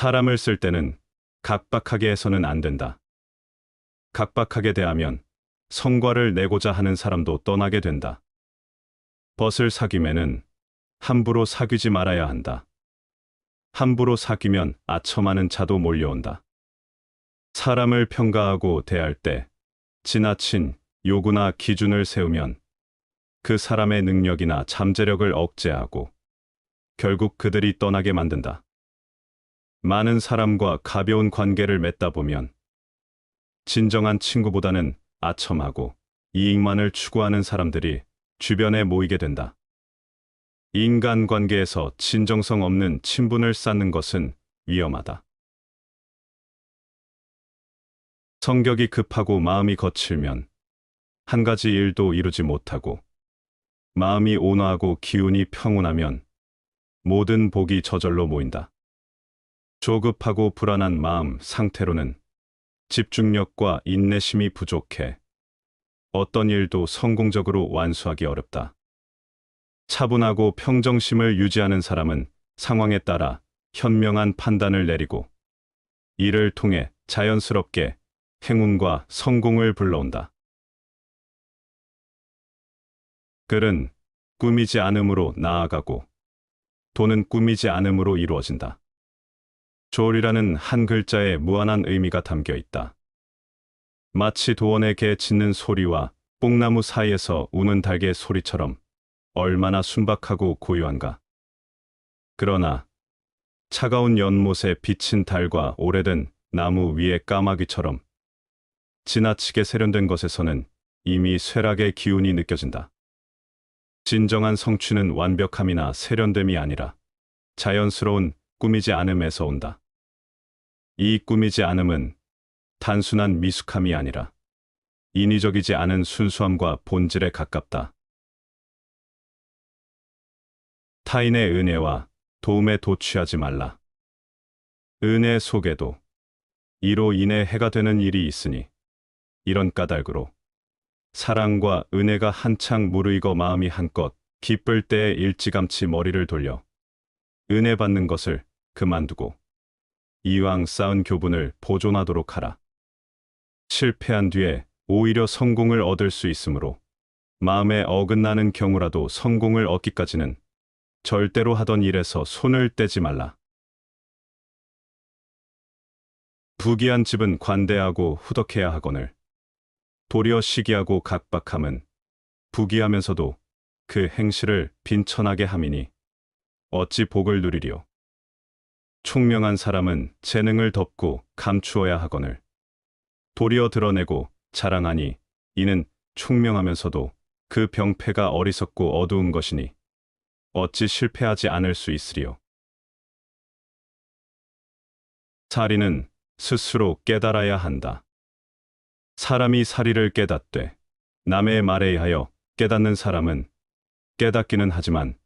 사람을 쓸 때는 각박하게 해서는 안 된다. 각박하게 대하면 성과를 내고자 하는 사람도 떠나게 된다. 벗을 사귀면은 함부로 사귀지 말아야 한다. 함부로 사귀면 아첨하는 자도 몰려온다. 사람을 평가하고 대할 때 지나친 요구나 기준을 세우면 그 사람의 능력이나 잠재력을 억제하고 결국 그들이 떠나게 만든다. 많은 사람과 가벼운 관계를 맺다 보면 진정한 친구보다는 아첨하고 이익만을 추구하는 사람들이 주변에 모이게 된다. 인간관계에서 진정성 없는 친분을 쌓는 것은 위험하다. 성격이 급하고 마음이 거칠면 한 가지 일도 이루지 못하고, 마음이 온화하고 기운이 평온하면 모든 복이 저절로 모인다. 조급하고 불안한 마음 상태로는 집중력과 인내심이 부족해 어떤 일도 성공적으로 완수하기 어렵다. 차분하고 평정심을 유지하는 사람은 상황에 따라 현명한 판단을 내리고 이를 통해 자연스럽게 행운과 성공을 불러온다. 글은 꾸미지 않음으로 나아가고 돈은 꾸미지 않음으로 이루어진다. 조리라는 한 글자에 무한한 의미가 담겨 있다. 마치 도원의 개 짖는 소리와 뽕나무 사이에서 우는 닭의 소리처럼 얼마나 순박하고 고요한가. 그러나 차가운 연못에 비친 달과 오래된 나무 위의 까마귀처럼 지나치게 세련된 것에서는 이미 쇠락의 기운이 느껴진다. 진정한 성취는 완벽함이나 세련됨이 아니라 자연스러운 꾸미지 않음에서 온다. 이 꾸미지 않음은 단순한 미숙함이 아니라 인위적이지 않은 순수함과 본질에 가깝다. 타인의 은혜와 도움에 도취하지 말라. 은혜 속에도 이로 인해 해가 되는 일이 있으니 이런 까닭으로 사랑과 은혜가 한창 무르익어 마음이 한껏 기쁠 때에 일찌감치 머리를 돌려 은혜 받는 것을 그만두고 이왕 쌓은 교분을 보존하도록 하라. 실패한 뒤에 오히려 성공을 얻을 수 있으므로 마음에 어긋나는 경우라도 성공을 얻기까지는 절대로 하던 일에서 손을 떼지 말라. 부귀한 집은 관대하고 후덕해야 하거늘 도리어 시기하고 각박함은 부귀하면서도 그 행실을 빈천하게 함이니 어찌 복을 누리리요. 총명한 사람은 재능을 덮고 감추어야 하거늘 도리어 드러내고 자랑하니 이는 총명하면서도 그 병폐가 어리석고 어두운 것이니 어찌 실패하지 않을 수 있으리요. 사리는 스스로 깨달아야 한다. 사람이 사리를 깨닫되 남의 말에 의하여 깨닫는 사람은 깨닫기는 하지만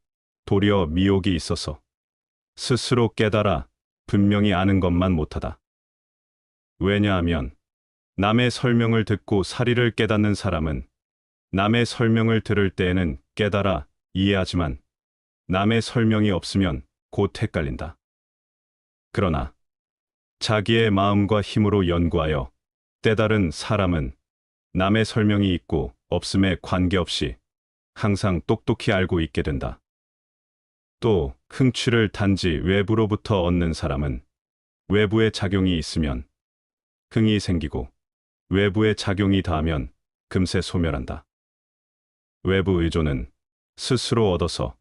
도리어 미혹이 있어서 스스로 깨달아 분명히 아는 것만 못하다. 왜냐하면 남의 설명을 듣고 사리를 깨닫는 사람은 남의 설명을 들을 때에는 깨달아 이해하지만 남의 설명이 없으면 곧 헷갈린다. 그러나 자기의 마음과 힘으로 연구하여 깨달은 사람은 남의 설명이 있고 없음에 관계없이 항상 똑똑히 알고 있게 된다. 또 흥취를 단지 외부로부터 얻는 사람은 외부의 작용이 있으면 흥이 생기고 외부의 작용이 닿으면 금세 소멸한다. 외부 의존은 스스로 얻어서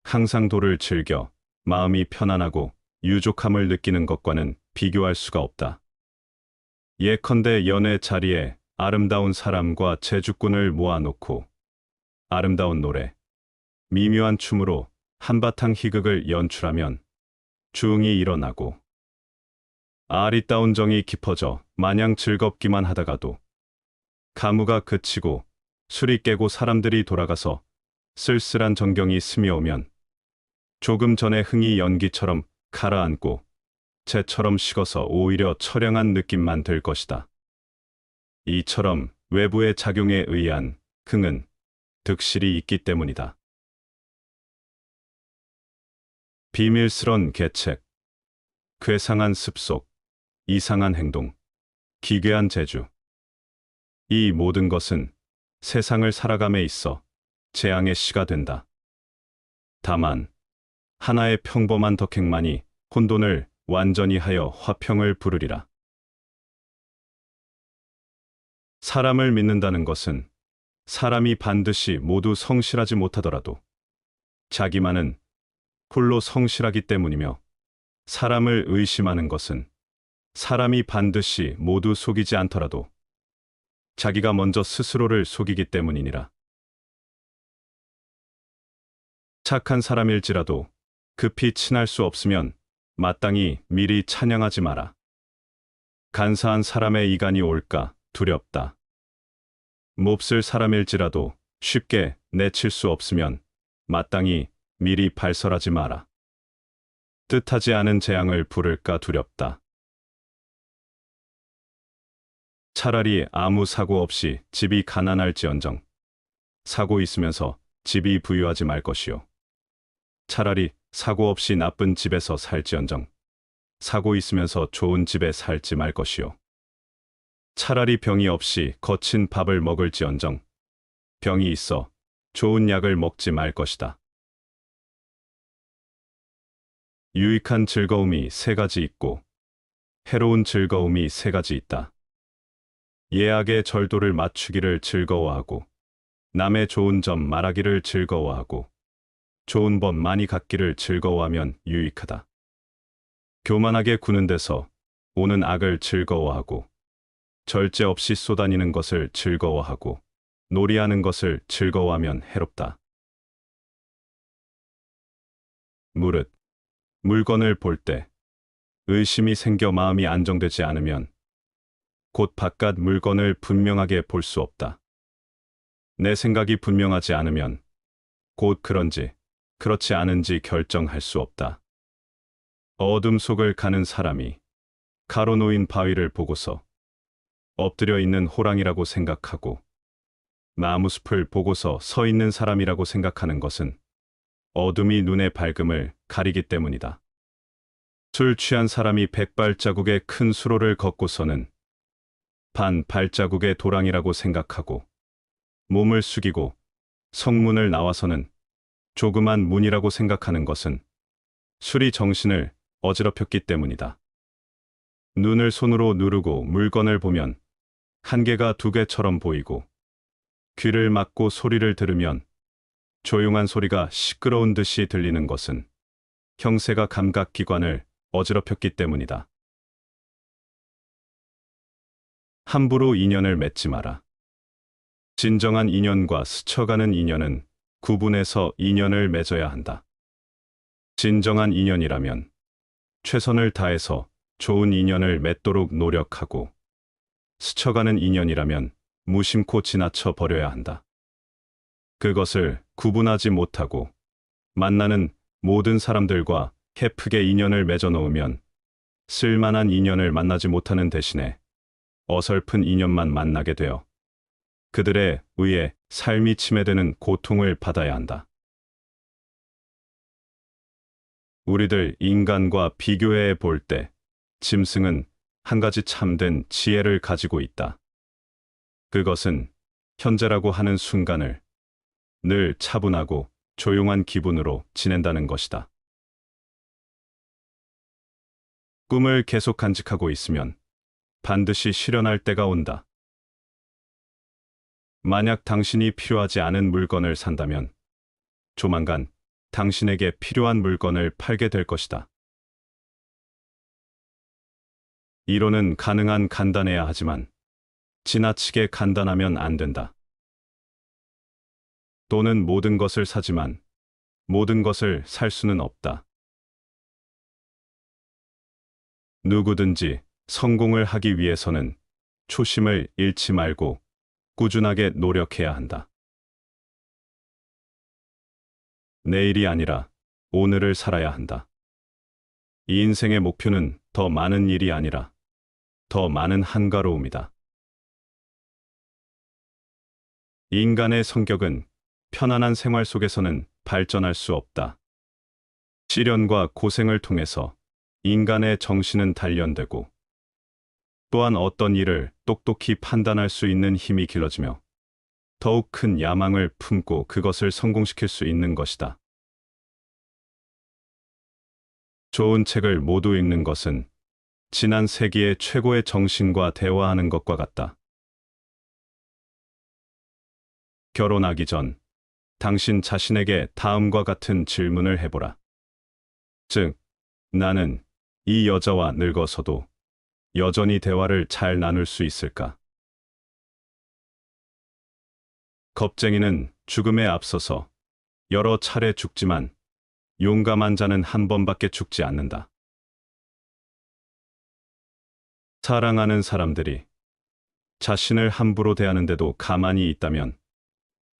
항상 도를 즐겨 마음이 편안하고 유족함을 느끼는 것과는 비교할 수가 없다. 예컨대 연애 자리에 아름다운 사람과 재주꾼을 모아놓고 아름다운 노래, 미묘한 춤으로 한바탕 희극을 연출하면 주응이 일어나고 아리따운 정이 깊어져 마냥 즐겁기만 하다가도 가무가 그치고 술이 깨고 사람들이 돌아가서 쓸쓸한 정경이 스며오면 조금 전에 흥이 연기처럼 가라앉고 재처럼 식어서 오히려 처량한 느낌만 들 것이다. 이처럼 외부의 작용에 의한 흥은 득실이 있기 때문이다. 비밀스런 계책. 괴상한 습속, 이상한 행동, 기괴한 재주. 이 모든 것은 세상을 살아감에 있어 재앙의 씨가 된다. 다만 하나의 평범한 덕행만이 혼돈을 완전히 하여 화평을 부르리라. 사람을 믿는다는 것은 사람이 반드시 모두 성실하지 못하더라도 자기만은 홀로 성실하기 때문이며, 사람을 의심하는 것은 사람이 반드시 모두 속이지 않더라도 자기가 먼저 스스로를 속이기 때문이니라. 착한 사람일지라도 급히 친할 수 없으면 마땅히 미리 찬양하지 마라. 간사한 사람의 이간이 올까 두렵다. 몹쓸 사람일지라도 쉽게 내칠 수 없으면 마땅히 미리 발설하지 마라. 뜻하지 않은 재앙을 부를까 두렵다. 차라리 아무 사고 없이 집이 가난할지언정 사고 있으면서 집이 부유하지 말 것이요, 차라리 사고 없이 나쁜 집에서 살지언정 사고 있으면서 좋은 집에 살지 말 것이요, 차라리 병이 없이 거친 밥을 먹을지언정 병이 있어 좋은 약을 먹지 말 것이다. 유익한 즐거움이 세 가지 있고 해로운 즐거움이 세 가지 있다. 예악의 절도를 맞추기를 즐거워하고, 남의 좋은 점 말하기를 즐거워하고, 좋은 법 많이 갖기를 즐거워하면 유익하다. 교만하게 구는 데서 오는 악을 즐거워하고, 절제 없이 쏘다니는 것을 즐거워하고, 놀이하는 것을 즐거워하면 해롭다. 무릇 물건을 볼 때 의심이 생겨 마음이 안정되지 않으면 곧 바깥 물건을 분명하게 볼 수 없다. 내 생각이 분명하지 않으면 곧 그런지 그렇지 않은지 결정할 수 없다. 어둠 속을 가는 사람이 가로놓인 바위를 보고서 엎드려 있는 호랑이라고 생각하고, 나무숲을 보고서 서 있는 사람이라고 생각하는 것은 어둠이 눈의 밝음을 가리기 때문이다. 술 취한 사람이 100발자국의 큰 수로를 걷고서는 반 발자국의 도랑이라고 생각하고, 몸을 숙이고 성문을 나와서는 조그만 문이라고 생각하는 것은 술이 정신을 어지럽혔기 때문이다. 눈을 손으로 누르고 물건을 보면 한 개가 두 개처럼 보이고, 귀를 막고 소리를 들으면 조용한 소리가 시끄러운 듯이 들리는 것은 형세가 감각기관을 어지럽혔기 때문이다. 함부로 인연을 맺지 마라. 진정한 인연과 스쳐가는 인연은 구분해서 인연을 맺어야 한다. 진정한 인연이라면 최선을 다해서 좋은 인연을 맺도록 노력하고, 스쳐가는 인연이라면 무심코 지나쳐 버려야 한다. 그것을 구분하지 못하고 만나는 모든 사람들과 헤프게 인연을 맺어 놓으면 쓸만한 인연을 만나지 못하는 대신에 어설픈 인연만 만나게 되어 그들에 의해 삶이 침해되는 고통을 받아야 한다. 우리들 인간과 비교해 볼 때 짐승은 한 가지 참된 지혜를 가지고 있다. 그것은 현재라고 하는 순간을 늘 차분하고 조용한 기분으로 지낸다는 것이다. 꿈을 계속 간직하고 있으면 반드시 실현할 때가 온다. 만약 당신이 필요하지 않은 물건을 산다면 조만간 당신에게 필요한 물건을 팔게 될 것이다. 이론은 가능한 간단해야 하지만 지나치게 간단하면 안 된다. 돈은 모든 것을 사지만 모든 것을 살 수는 없다. 누구든지 성공을 하기 위해서는 초심을 잃지 말고 꾸준하게 노력해야 한다. 내일이 아니라 오늘을 살아야 한다. 이 인생의 목표는 더 많은 일이 아니라 더 많은 한가로움이다. 인간의 성격은 편안한 생활 속에서는 발전할 수 없다. 시련과 고생을 통해서 인간의 정신은 단련되고 또한 어떤 일을 똑똑히 판단할 수 있는 힘이 길러지며 더욱 큰 야망을 품고 그것을 성공시킬 수 있는 것이다. 좋은 책을 모두 읽는 것은 지난 세기의 최고의 정신과 대화하는 것과 같다. 결혼하기 전 당신 자신에게 다음과 같은 질문을 해보라. 즉, 나는 이 여자와 늙어서도 여전히 대화를 잘 나눌 수 있을까? 겁쟁이는 죽음에 앞서서 여러 차례 죽지만 용감한 자는 한 번밖에 죽지 않는다. 사랑하는 사람들이 자신을 함부로 대하는데도 가만히 있다면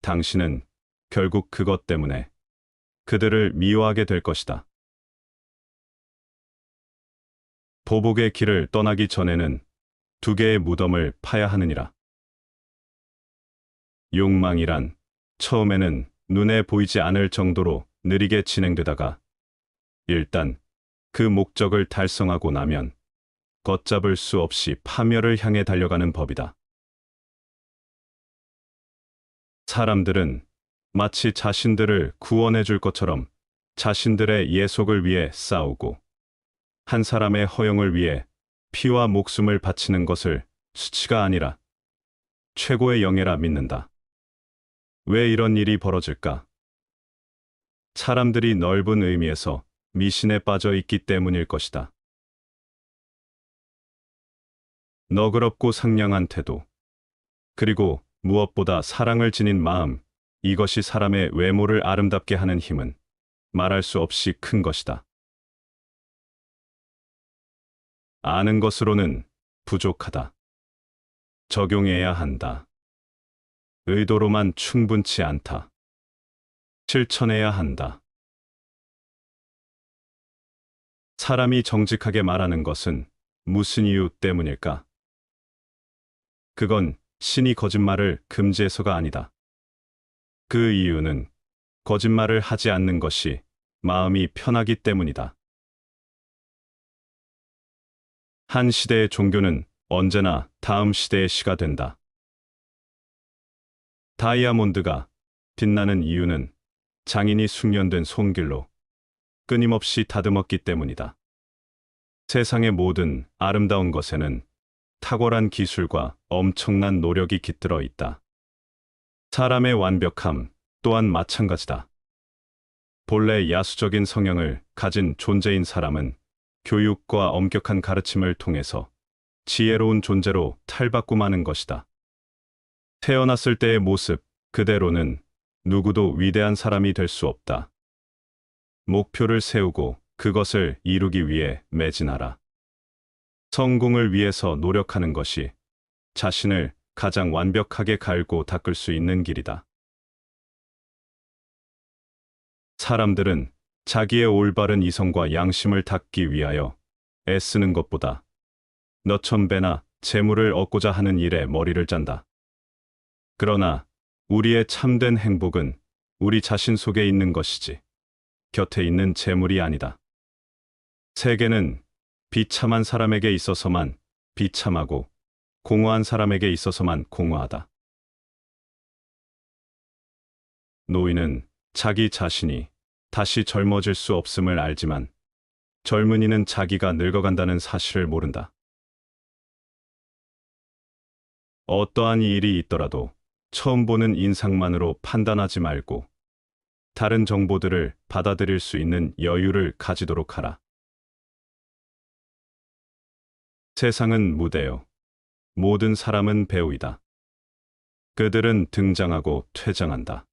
당신은 결국 그것 때문에 그들을 미워하게 될 것이다. 보복의 길을 떠나기 전에는 두 개의 무덤을 파야 하느니라. 욕망이란 처음에는 눈에 보이지 않을 정도로 느리게 진행되다가 일단 그 목적을 달성하고 나면 걷잡을 수 없이 파멸을 향해 달려가는 법이다. 사람들은 마치 자신들을 구원해 줄 것처럼 자신들의 예속을 위해 싸우고 한 사람의 허용을 위해 피와 목숨을 바치는 것을 수치가 아니라 최고의 영예라 믿는다. 왜 이런 일이 벌어질까? 사람들이 넓은 의미에서 미신에 빠져 있기 때문일 것이다. 너그럽고 상냥한 태도, 그리고 무엇보다 사랑을 지닌 마음, 이것이 사람의 외모를 아름답게 하는 힘은 말할 수 없이 큰 것이다. 아는 것으로는 부족하다. 적용해야 한다. 의도로만 충분치 않다. 실천해야 한다. 사람이 정직하게 말하는 것은 무슨 이유 때문일까? 그건 신이 거짓말을 금지해서가 아니다. 그 이유는 거짓말을 하지 않는 것이 마음이 편하기 때문이다. 한 시대의 종교는 언제나 다음 시대의 시가 된다. 다이아몬드가 빛나는 이유는 장인이 숙련된 손길로 끊임없이 다듬었기 때문이다. 세상의 모든 아름다운 것에는 탁월한 기술과 엄청난 노력이 깃들어 있다. 사람의 완벽함 또한 마찬가지다. 본래 야수적인 성향을 가진 존재인 사람은 교육과 엄격한 가르침을 통해서 지혜로운 존재로 탈바꿈하는 것이다. 태어났을 때의 모습 그대로는 누구도 위대한 사람이 될 수 없다. 목표를 세우고 그것을 이루기 위해 매진하라. 성공을 위해서 노력하는 것이 자신을 가장 완벽하게 갈고 닦을 수 있는 길이다. 사람들은 자기의 올바른 이성과 양심을 닦기 위하여 애쓰는 것보다 너천 배나 재물을 얻고자 하는 일에 머리를 짠다. 그러나 우리의 참된 행복은 우리 자신 속에 있는 것이지 곁에 있는 재물이 아니다. 세계는 비참한 사람에게 있어서만 비참하고 공허한 사람에게 있어서만 공허하다. 노인은 자기 자신이 다시 젊어질 수 없음을 알지만 젊은이는 자기가 늙어간다는 사실을 모른다. 어떠한 일이 있더라도 처음 보는 인상만으로 판단하지 말고 다른 정보들을 받아들일 수 있는 여유를 가지도록 하라. 세상은 무대요. 모든 사람은 배우이다. 그들은 등장하고 퇴장한다.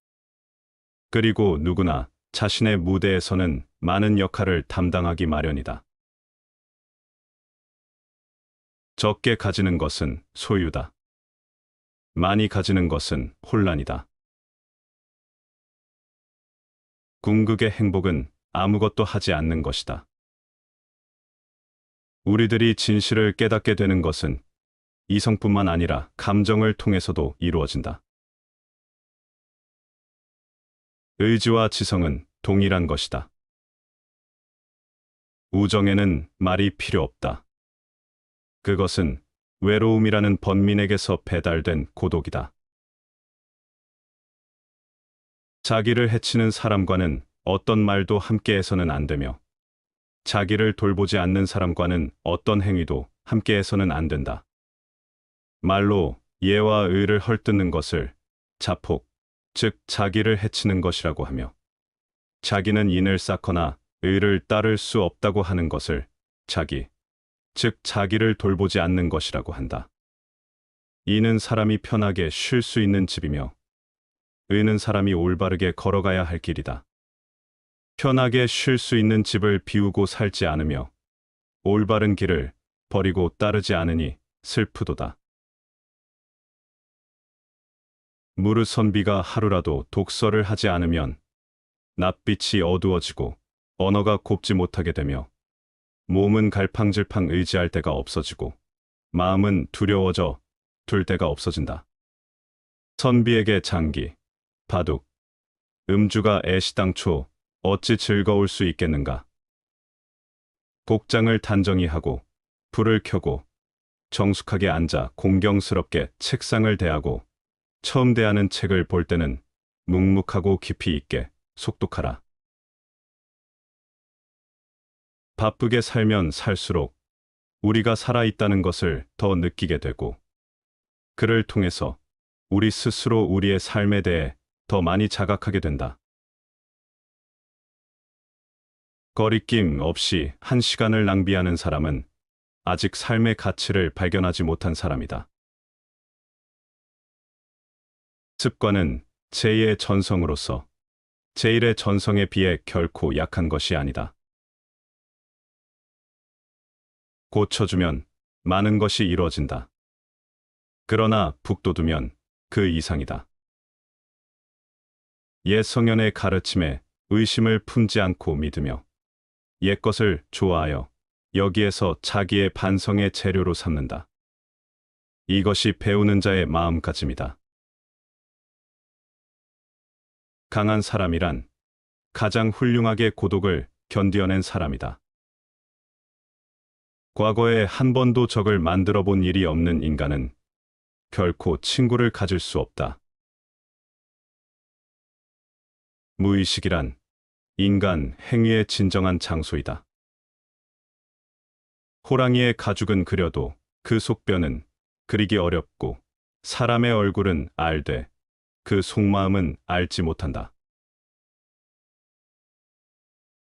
그리고 누구나 자신의 무대에서는 많은 역할을 담당하기 마련이다. 적게 가지는 것은 소유다. 많이 가지는 것은 혼란이다. 궁극의 행복은 아무것도 하지 않는 것이다. 우리들이 진실을 깨닫게 되는 것은 이성뿐만 아니라 감정을 통해서도 이루어진다. 의지와 지성은 동일한 것이다. 우정에는 말이 필요 없다. 그것은 외로움이라는 번민에게서 배달된 고독이다. 자기를 해치는 사람과는 어떤 말도 함께해서는 안 되며, 자기를 돌보지 않는 사람과는 어떤 행위도 함께해서는 안 된다. 말로 예와 의를 헐뜯는 것을 자폭, 즉 자기를 해치는 것이라고 하며, 자기는 인을 쌓거나 의를 따를 수 없다고 하는 것을 자기, 즉 자기를 돌보지 않는 것이라고 한다. 이는 사람이 편하게 쉴 수 있는 집이며, 의는 사람이 올바르게 걸어가야 할 길이다. 편하게 쉴 수 있는 집을 비우고 살지 않으며 올바른 길을 버리고 따르지 않으니 슬프도다. 무르선비가 하루라도 독서를 하지 않으면 낯빛이 어두워지고 언어가 곱지 못하게 되며, 몸은 갈팡질팡 의지할 데가 없어지고 마음은 두려워져 둘 데가 없어진다. 선비에게 장기, 바둑, 음주가 애시당초 어찌 즐거울 수 있겠는가. 복장을 단정히 하고 불을 켜고 정숙하게 앉아 공경스럽게 책상을 대하고 처음 대하는 책을 볼 때는 묵묵하고 깊이 있게 속독하라. 바쁘게 살면 살수록 우리가 살아있다는 것을 더 느끼게 되고, 그를 통해서 우리 스스로 우리의 삶에 대해 더 많이 자각하게 된다. 거리낌 없이 한 시간을 낭비하는 사람은 아직 삶의 가치를 발견하지 못한 사람이다. 습관은 제2의 전성으로서 제1의 전성에 비해 결코 약한 것이 아니다. 고쳐주면 많은 것이 이루어진다. 그러나 북돋우면 그 이상이다. 옛 성현의 가르침에 의심을 품지 않고 믿으며 옛 것을 좋아하여 여기에서 자기의 반성의 재료로 삼는다. 이것이 배우는 자의 마음가짐이다. 강한 사람이란 가장 훌륭하게 고독을 견디어낸 사람이다. 과거에 한 번도 적을 만들어 본 일이 없는 인간은 결코 친구를 가질 수 없다. 무의식이란 인간 행위의 진정한 장소이다. 호랑이의 가죽은 그려도 그 속뼈는 그리기 어렵고, 사람의 얼굴은 알되 그 속마음은 알지 못한다.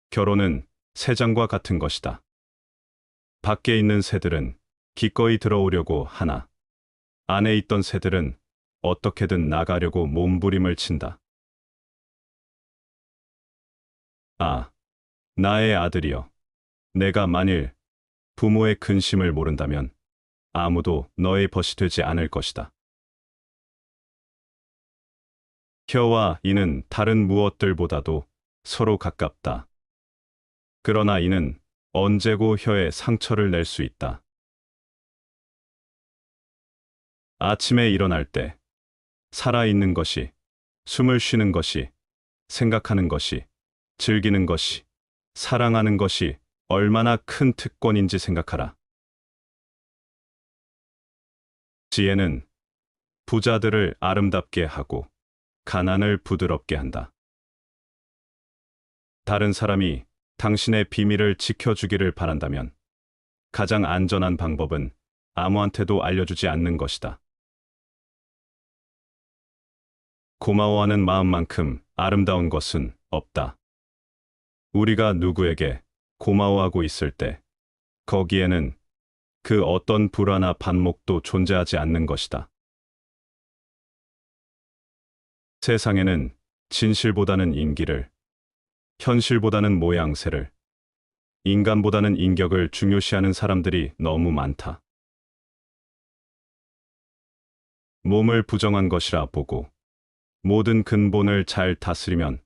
결혼은 새장과 같은 것이다. 밖에 있는 새들은 기꺼이 들어오려고 하나, 안에 있던 새들은 어떻게든 나가려고 몸부림을 친다. 아, 나의 아들이여, 내가 만일 부모의 근심을 모른다면 아무도 너의 벗이 되지 않을 것이다. 혀와 이는 다른 무엇들보다도 서로 가깝다. 그러나 이는 언제고 혀에 상처를 낼 수 있다. 아침에 일어날 때 살아있는 것이, 숨을 쉬는 것이, 생각하는 것이, 즐기는 것이, 사랑하는 것이 얼마나 큰 특권인지 생각하라. 지혜는 부자들을 아름답게 하고 가난을 부드럽게 한다. 다른 사람이 당신의 비밀을 지켜주기를 바란다면 가장 안전한 방법은 아무한테도 알려주지 않는 것이다. 고마워하는 마음만큼 아름다운 것은 없다. 우리가 누구에게 고마워하고 있을 때 거기에는 그 어떤 불화나 반목도 존재하지 않는 것이다. 세상에는 진실보다는 인기를, 현실보다는 모양새를, 인간보다는 인격을 중요시하는 사람들이 너무 많다. 몸을 부정한 것이라 보고 모든 근본을 잘 다스리면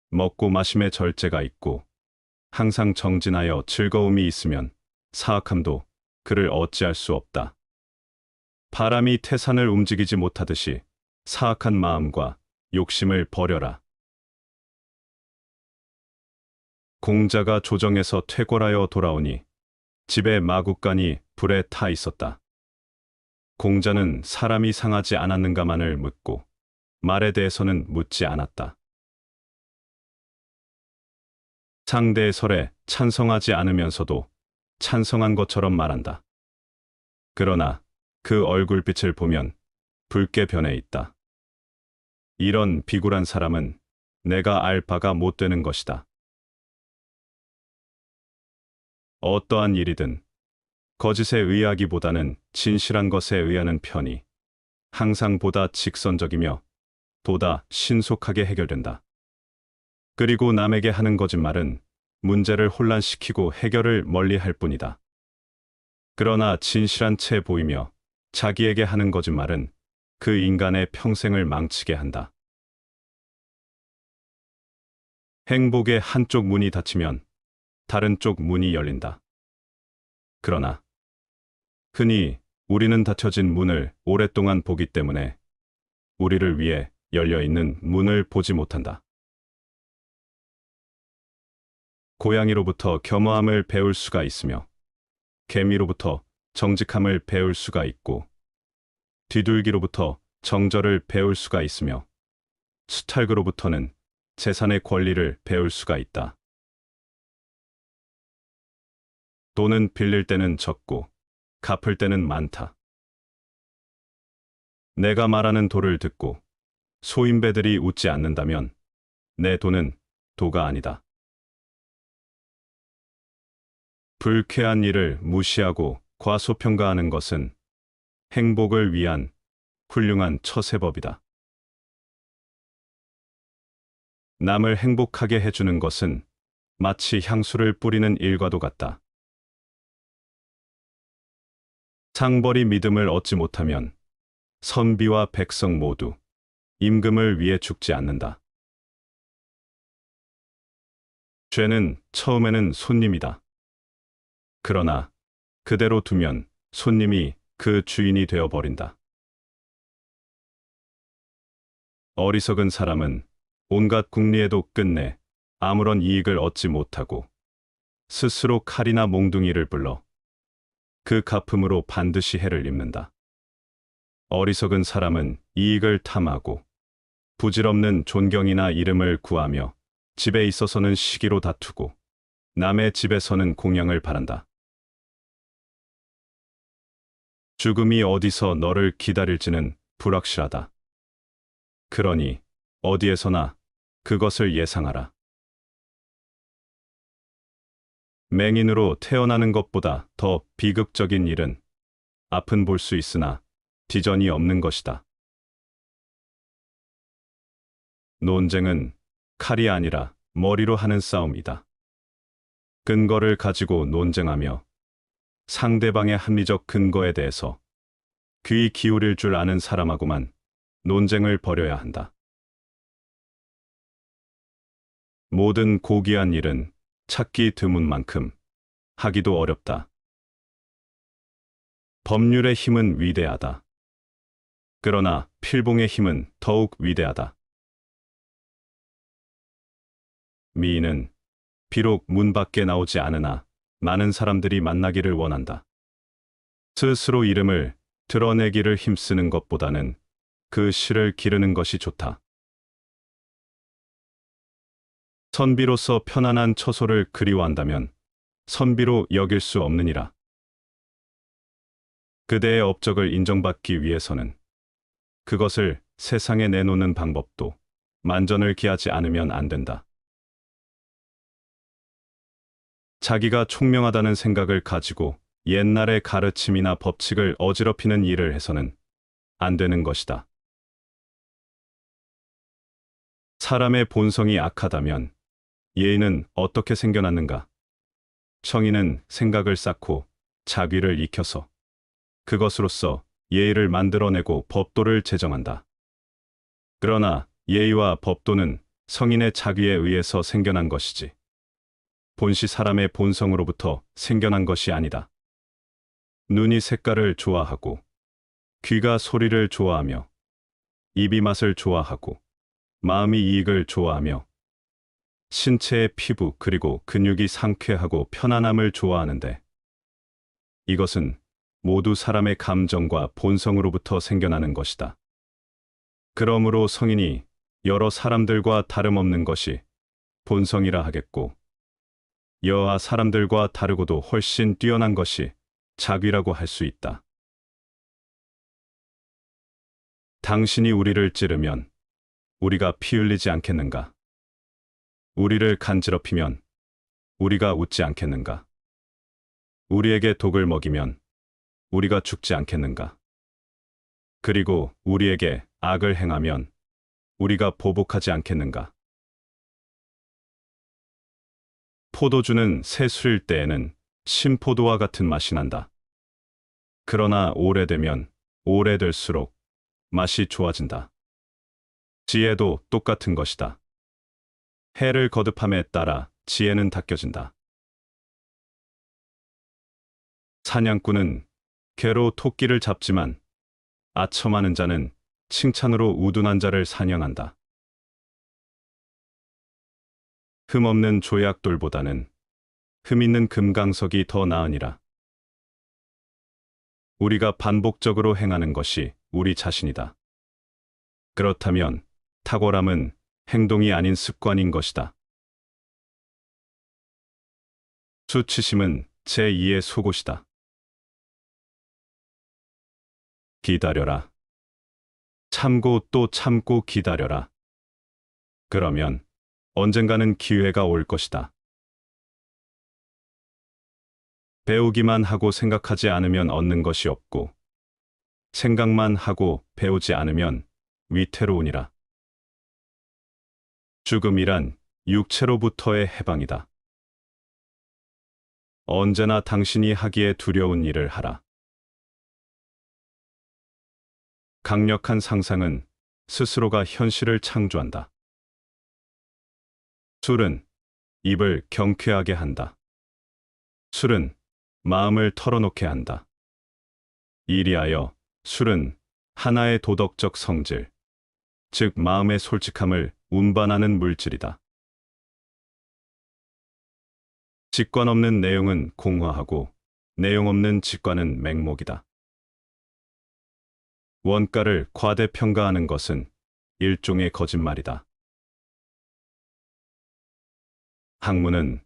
먹고 마심에 절제가 있고, 항상 정진하여 즐거움이 있으면 사악함도 그를 어찌할 수 없다. 바람이 태산을 움직이지 못하듯이 사악한 마음과 욕심을 버려라. 공자가 조정에서 퇴골하여 돌아오니 집에 마구간이 불에 타 있었다. 공자는 사람이 상하지 않았는가만을 묻고 말에 대해서는 묻지 않았다. 상대의 설에 찬성하지 않으면서도 찬성한 것처럼 말한다. 그러나 그 얼굴빛을 보면 붉게 변해 있다. 이런 비굴한 사람은 내가 알 바가 못 되는 것이다. 어떠한 일이든 거짓에 의하기보다는 진실한 것에 의하는 편이 항상 보다 직선적이며 보다 신속하게 해결된다. 그리고 남에게 하는 거짓말은 문제를 혼란시키고 해결을 멀리할 뿐이다. 그러나 진실한 채 보이며 자기에게 하는 거짓말은 그 인간의 평생을 망치게 한다. 행복의 한쪽 문이 닫히면 다른 쪽 문이 열린다. 그러나 흔히 우리는 닫혀진 문을 오랫동안 보기 때문에 우리를 위해 열려있는 문을 보지 못한다. 고양이로부터 겸허함을 배울 수가 있으며 개미로부터 정직함을 배울 수가 있고 뒤둘기로부터 정절을 배울 수가 있으며 수탈그로부터는 재산의 권리를 배울 수가 있다. 돈은 빌릴 때는 적고 갚을 때는 많다. 내가 말하는 도를 듣고 소인배들이 웃지 않는다면 내 도는 도가 아니다. 불쾌한 일을 무시하고 과소평가하는 것은 행복을 위한 훌륭한 처세법이다. 남을 행복하게 해주는 것은 마치 향수를 뿌리는 일과도 같다. 상벌이 믿음을 얻지 못하면 선비와 백성 모두 임금을 위해 죽지 않는다. 죄는 처음에는 손님이다. 그러나 그대로 두면 손님이 그 주인이 되어버린다. 어리석은 사람은 온갖 궁리에도 끝내 아무런 이익을 얻지 못하고 스스로 칼이나 몽둥이를 불러 그 갚음으로 반드시 해를 입는다. 어리석은 사람은 이익을 탐하고 부질없는 존경이나 이름을 구하며 집에 있어서는 시기로 다투고 남의 집에서는 공양을 바란다. 죽음이 어디서 너를 기다릴지는 불확실하다. 그러니 어디에서나 그것을 예상하라. 맹인으로 태어나는 것보다 더 비극적인 일은 앞은 볼 수 있으나 뒤전이 없는 것이다. 논쟁은 칼이 아니라 머리로 하는 싸움이다. 근거를 가지고 논쟁하며 상대방의 합리적 근거에 대해서 귀 기울일 줄 아는 사람하고만 논쟁을 벌여야 한다. 모든 고귀한 일은 찾기 드문 만큼 하기도 어렵다. 법률의 힘은 위대하다. 그러나 필봉의 힘은 더욱 위대하다. 미인은 비록 문 밖에 나오지 않으나 많은 사람들이 만나기를 원한다. 스스로 이름을 드러내기를 힘쓰는 것보다는 그 실을 기르는 것이 좋다. 선비로서 편안한 처소를 그리워한다면 선비로 여길 수 없느니라. 그대의 업적을 인정받기 위해서는 그것을 세상에 내놓는 방법도 만전을 기하지 않으면 안 된다. 자기가 총명하다는 생각을 가지고 옛날의 가르침이나 법칙을 어지럽히는 일을 해서는 안 되는 것이다. 사람의 본성이 악하다면 예의는 어떻게 생겨났는가? 청인은 생각을 쌓고 자귀를 익혀서 그것으로서 예의를 만들어내고 법도를 제정한다. 그러나 예의와 법도는 성인의 자귀에 의해서 생겨난 것이지 본시 사람의 본성으로부터 생겨난 것이 아니다. 눈이 색깔을 좋아하고 귀가 소리를 좋아하며 입이 맛을 좋아하고 마음이 이익을 좋아하며 신체의 피부 그리고 근육이 상쾌하고 편안함을 좋아하는데 이것은 모두 사람의 감정과 본성으로부터 생겨나는 것이다. 그러므로 성인이 여러 사람들과 다름없는 것이 본성이라 하겠고 여하 사람들과 다르고도 훨씬 뛰어난 것이 자귀라고 할 수 있다. 당신이 우리를 찌르면 우리가 피 흘리지 않겠는가? 우리를 간지럽히면 우리가 웃지 않겠는가? 우리에게 독을 먹이면 우리가 죽지 않겠는가? 그리고 우리에게 악을 행하면 우리가 보복하지 않겠는가? 포도주는 새 술일 때에는 신포도와 같은 맛이 난다. 그러나 오래되면 오래될수록 맛이 좋아진다. 지혜도 똑같은 것이다. 해를 거듭함에 따라 지혜는 닦여진다. 사냥꾼은 개로 토끼를 잡지만 아첨하는 자는 칭찬으로 우둔한 자를 사냥한다. 흠없는 조약돌보다는 흠 있는 금강석이 더 나으니라. 우리가 반복적으로 행하는 것이 우리 자신이다. 그렇다면 탁월함은 행동이 아닌 습관인 것이다. 수치심은 제2의 속옷이다. 기다려라. 참고 또 참고 기다려라. 그러면 언젠가는 기회가 올 것이다. 배우기만 하고 생각하지 않으면 얻는 것이 없고 생각만 하고 배우지 않으면 위태로우니라. 죽음이란 육체로부터의 해방이다. 언제나 당신이 하기에 두려운 일을 하라. 강력한 상상은 스스로가 현실을 창조한다. 술은 입을 경쾌하게 한다. 술은 마음을 털어놓게 한다. 이리하여 술은 하나의 도덕적 성질, 즉 마음의 솔직함을 운반하는 물질이다. 직관 없는 내용은 공허하고 내용 없는 직관은 맹목이다. 원가를 과대평가하는 것은 일종의 거짓말이다. 학문은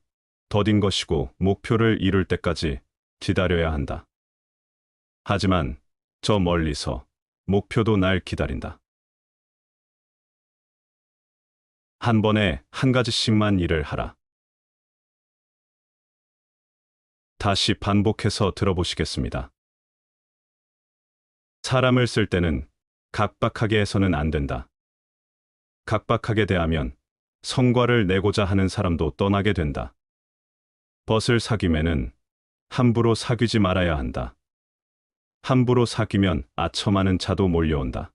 더딘 것이고 목표를 이룰 때까지 기다려야 한다. 하지만 저 멀리서 목표도 날 기다린다. 한 번에 한 가지씩만 일을 하라. 다시 반복해서 들어보시겠습니다. 사람을 쓸 때는 각박하게 해서는 안 된다. 각박하게 대하면 성과를 내고자 하는 사람도 떠나게 된다. 벗을 사귀면은 함부로 사귀지 말아야 한다. 함부로 사귀면 아첨하는 자도 몰려온다.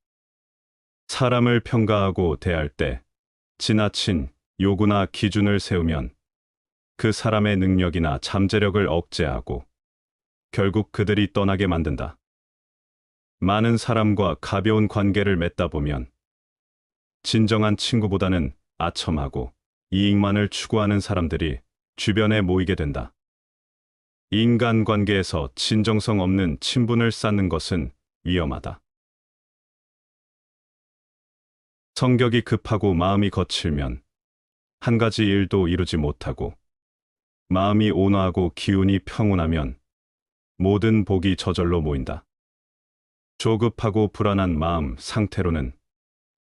사람을 평가하고 대할 때 지나친 요구나 기준을 세우면 그 사람의 능력이나 잠재력을 억제하고 결국 그들이 떠나게 만든다. 많은 사람과 가벼운 관계를 맺다 보면 진정한 친구보다는 아첨하고 이익만을 추구하는 사람들이 주변에 모이게 된다. 인간관계에서 진정성 없는 친분을 쌓는 것은 위험하다. 성격이 급하고 마음이 거칠면 한 가지 일도 이루지 못하고 마음이 온화하고 기운이 평온하면 모든 복이 저절로 모인다. 조급하고 불안한 마음 상태로는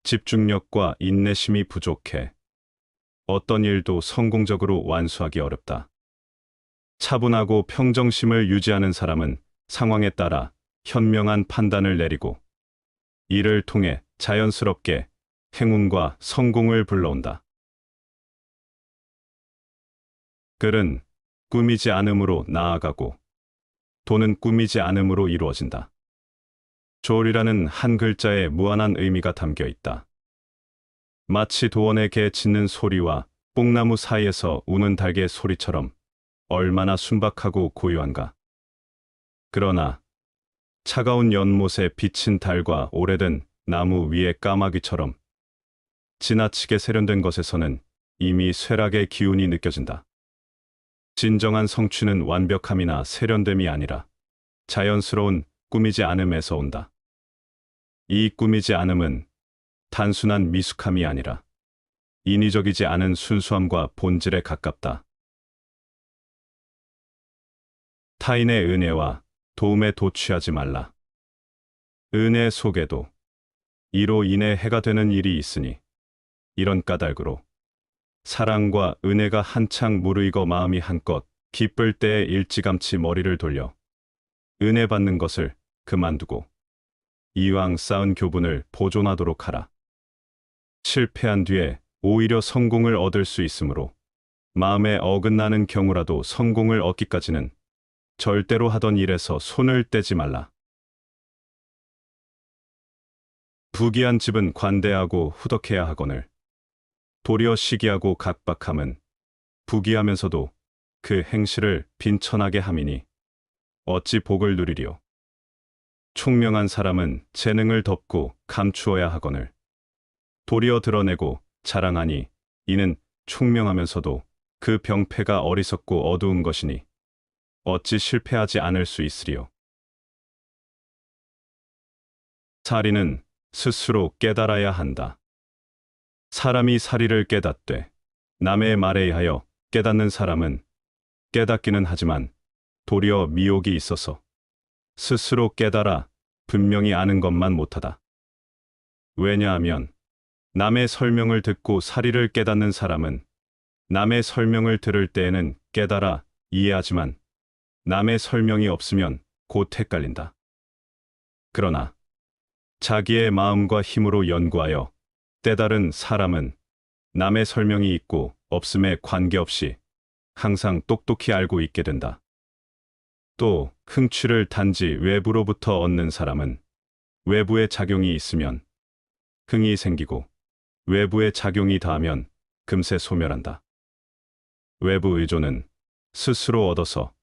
집중력과 인내심이 부족해 어떤 일도 성공적으로 완수하기 어렵다. 차분하고 평정심을 유지하는 사람은 상황에 따라 현명한 판단을 내리고 이를 통해 자연스럽게 행운과 성공을 불러온다. 글은 꾸미지 않음으로 나아가고 돈은 꾸미지 않음으로 이루어진다. 조리라는 한 글자에 무한한 의미가 담겨 있다. 마치 도원의 개 짖는 소리와 뽕나무 사이에서 우는 닭의 소리처럼 얼마나 순박하고 고요한가. 그러나 차가운 연못에 비친 달과 오래된 나무 위의 까마귀처럼 지나치게 세련된 것에서는 이미 쇠락의 기운이 느껴진다. 진정한 성취는 완벽함이나 세련됨이 아니라 자연스러운 꾸미지 않음에서 온다. 이 꾸미지 않음은 단순한 미숙함이 아니라 인위적이지 않은 순수함과 본질에 가깝다. 타인의 은혜와 도움에 도취하지 말라. 은혜 속에도 이로 인해 해가 되는 일이 있으니 이런 까닭으로 사랑과 은혜가 한창 무르익어 마음이 한껏 기쁠 때에 일찌감치 머리를 돌려 은혜 받는 것을 그만두고 이왕 쌓은 교분을 보존하도록 하라. 실패한 뒤에 오히려 성공을 얻을 수 있으므로 마음에 어긋나는 경우라도 성공을 얻기까지는 절대로 하던 일에서 손을 떼지 말라. 부귀한 집은 관대하고 후덕해야 하거늘 도리어 시기하고 각박함은 부귀하면서도 그 행실을 빈천하게 함이니 어찌 복을 누리리요. 총명한 사람은 재능을 덮고 감추어야 하거늘 도리어 드러내고 자랑하니 이는 총명하면서도 그 병폐가 어리석고 어두운 것이니 어찌 실패하지 않을 수 있으리요. 사리는 스스로 깨달아야 한다. 사람이 사리를 깨닫되 남의 말에 의하여 깨닫는 사람은 깨닫기는 하지만 도리어 미혹이 있어서 스스로 깨달아 분명히 아는 것만 못하다. 왜냐하면 남의 설명을 듣고 사리를 깨닫는 사람은 남의 설명을 들을 때에는 깨달아 이해하지만 남의 설명이 없으면 곧 헷갈린다. 그러나 자기의 마음과 힘으로 연구하여 깨달은 사람은 남의 설명이 있고 없음에 관계없이 항상 똑똑히 알고 있게 된다. 또 흥취를 단지 외부로부터 얻는 사람은 외부의 작용이 있으면 흥이 생기고 외부의 작용이 닿으면 금세 소멸한다. 외부 의존은 스스로 얻어서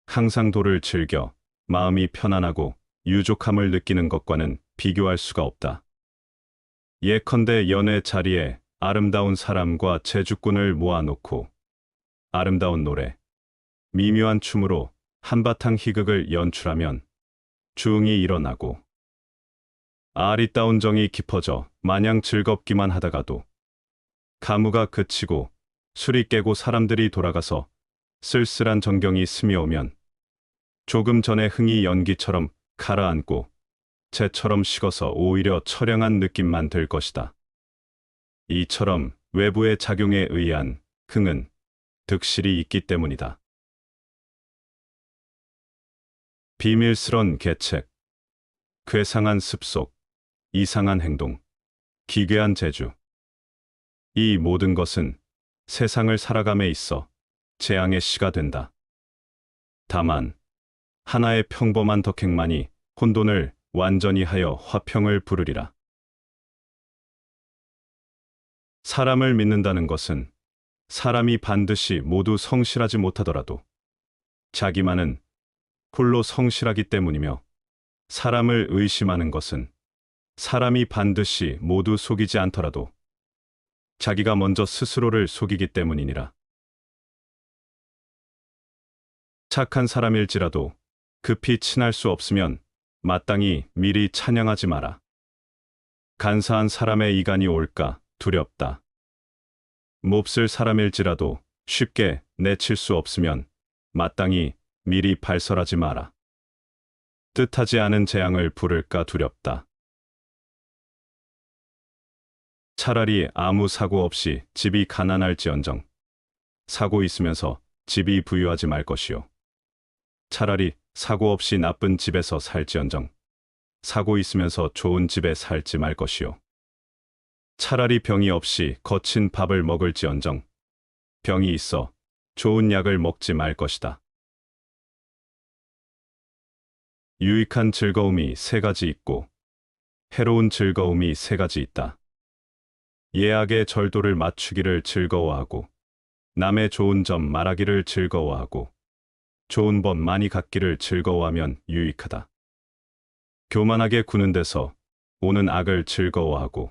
항상 도를 즐겨 마음이 편안하고 유족함을 느끼는 것과는 비교할 수가 없다. 예컨대 연애 자리에 아름다운 사람과 재주꾼을 모아놓고 아름다운 노래, 미묘한 춤으로 한바탕 희극을 연출하면 주응이 일어나고 아리따운 정이 깊어져 마냥 즐겁기만 하다가도 가무가 그치고 술이 깨고 사람들이 돌아가서 쓸쓸한 전경이 스며오면 조금 전에 흥이 연기처럼 가라앉고 재처럼 식어서 오히려 처량한 느낌만 들 것이다. 이처럼 외부의 작용에 의한 흥은 득실이 있기 때문이다. 비밀스런 계책, 괴상한 습속, 이상한 행동, 기괴한 재주. 이 모든 것은 세상을 살아감에 있어 재앙의 시가 된다. 다만 하나의 평범한 덕행만이 혼돈을 완전히 하여 화평을 부르리라. 사람을 믿는다는 것은 사람이 반드시 모두 성실하지 못하더라도 자기만은 홀로 성실하기 때문이며, 사람을 의심하는 것은 사람이 반드시 모두 속이지 않더라도 자기가 먼저 스스로를 속이기 때문이니라. 착한 사람일지라도 급히 친할 수 없으면 마땅히 미리 찬양하지 마라. 간사한 사람의 이간이 올까 두렵다. 몹쓸 사람일지라도 쉽게 내칠 수 없으면 마땅히 미리 발설하지 마라. 뜻하지 않은 재앙을 부를까 두렵다. 차라리 아무 사고 없이 집이 가난할지언정 사고 있으면서 집이 부유하지 말 것이요. 차라리 사고 없이 나쁜 집에서 살지언정 사고 있으면서 좋은 집에 살지 말 것이요. 차라리 병이 없이 거친 밥을 먹을지언정 병이 있어 좋은 약을 먹지 말 것이다. 유익한 즐거움이 세 가지 있고 해로운 즐거움이 세 가지 있다. 예악의 절도를 맞추기를 즐거워하고 남의 좋은 점 말하기를 즐거워하고 좋은 법 많이 갖기를 즐거워하면 유익하다. 교만하게 구는 데서 오는 악을 즐거워하고